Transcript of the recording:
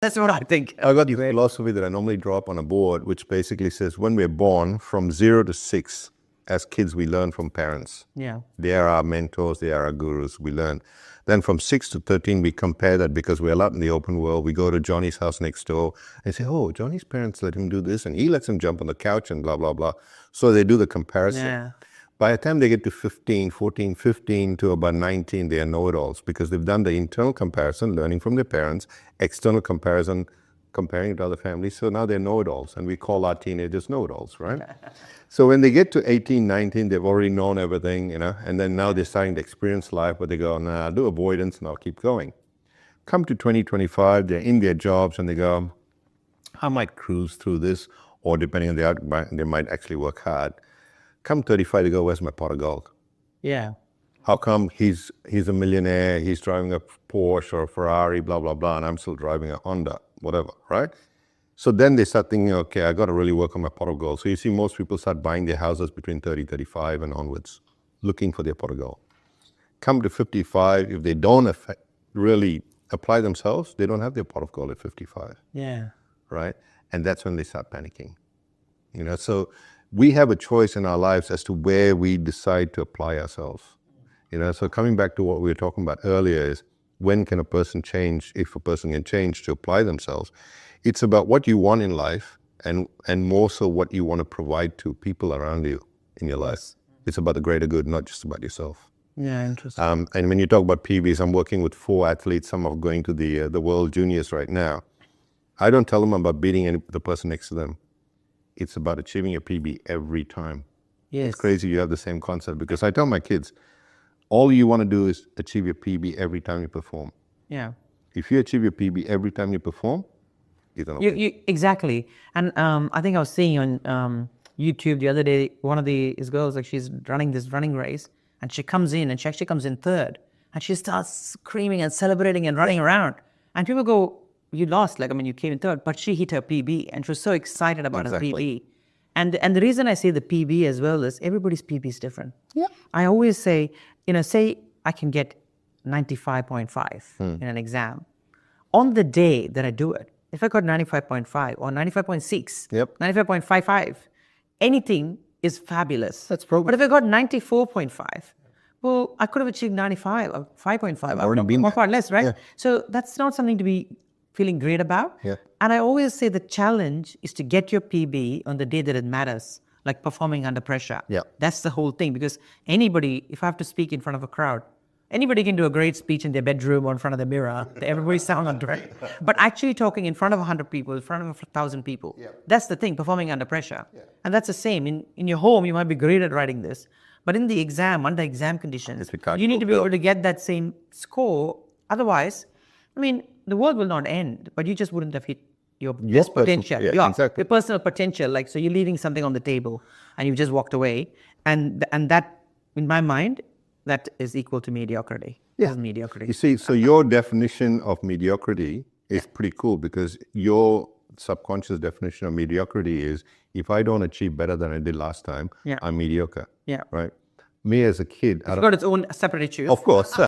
That's what I think. I got this philosophy that I normally draw up on a board, which basically says when we're born, from 0 to 6, as kids, we learn from parents. Yeah. They are our mentors, they are our gurus, we learn. Then from 6 to 13, we compare that because we're out in the open world. We go to Johnny's house next door and say, oh, Johnny's parents let him do this and he lets him jump on the couch and blah, blah, blah. So they do the comparison. Yeah. By the time they get to 15, 14, 15 to about 19, they are know-it-alls because they've done the internal comparison, learning from their parents, external comparison, comparing it to other families. So now they're know-it-alls, and we call our teenagers know-it-alls, right? So when they get to 18, 19, they've already known everything, and then now they're starting to experience life, but they go, nah, I'll do avoidance and I'll keep going. Come to 2025, they're in their jobs and they go, I might cruise through this, or depending on the outcome, they might actually work hard. Come 35, they go, where's my pot of gold? Yeah. How come he's a millionaire, he's driving a Porsche or a Ferrari, blah, blah, blah, and I'm still driving a Honda, whatever, right? So then they start thinking, okay, I got to really work on my pot of gold. So you see most people start buying their houses between 30, 35 and onwards, looking for their pot of gold. Come to 55, if they don't really apply themselves, they don't have their pot of gold at 55. Yeah. Right? And that's when they start panicking. So we have a choice in our lives as to where we decide to apply ourselves. So coming back to what we were talking about earlier is when can a person change, if a person can change to apply themselves. It's about what you want in life and more so what you want to provide to people around you in your life. It's about the greater good, not just about yourself. Yeah, interesting. And when you talk about PBs, I'm working with 4 athletes. Some are going to the World Juniors right now. I don't tell them about beating the person next to them. It's about achieving a PB every time. Yes. It's crazy you have the same concept because I tell my kids, all you want to do is achieve your PB every time you perform. Yeah. If you achieve your PB every time you perform, you're going to win. Exactly. And I think I was seeing on YouTube the other day, one of these girls, like she's running this running race and she comes in and she actually comes in 3rd and she starts screaming and celebrating and running around. And people go, you lost, you came in 3rd, but she hit her PB and she was so excited about her PB. And the reason I say the PB as well is everybody's PB is different. Yeah. I always say, say I can get 95.5 in an exam. On the day that I do it, if I got 95.5 or 95.6, 95.55, anything is fabulous. That's progress. But if I got 94.5, well, I could have achieved 95 or 5.5. Already been more or less, right? Yeah. So that's not something to be feeling great about. Yeah. And I always say the challenge is to get your PB on the day that it matters, like performing under pressure. Yeah. That's the whole thing, because anybody, if I have to speak in front of a crowd, anybody can do a great speech in their bedroom or in front of the mirror. Everybody sounds on direct. But actually talking in front of 100 people, in front of 1,000 people, that's the thing, performing under pressure. Yeah. And that's the same. In your home, you might be great at writing this. But in the exam, under exam conditions, you need to be able to get that same score. Otherwise, the world will not end, but you just wouldn't have hit your potential. Yeah, exactly. Your personal potential. So you're leaving something on the table and you've just walked away. And that, in my mind, that is equal to mediocrity. Yeah. This is mediocrity. You see, so your definition of mediocrity is pretty cool because your subconscious definition of mediocrity is if I don't achieve better than I did last time, I'm mediocre. Yeah. Right? Me as a kid, It's got its own separate issues. Of course.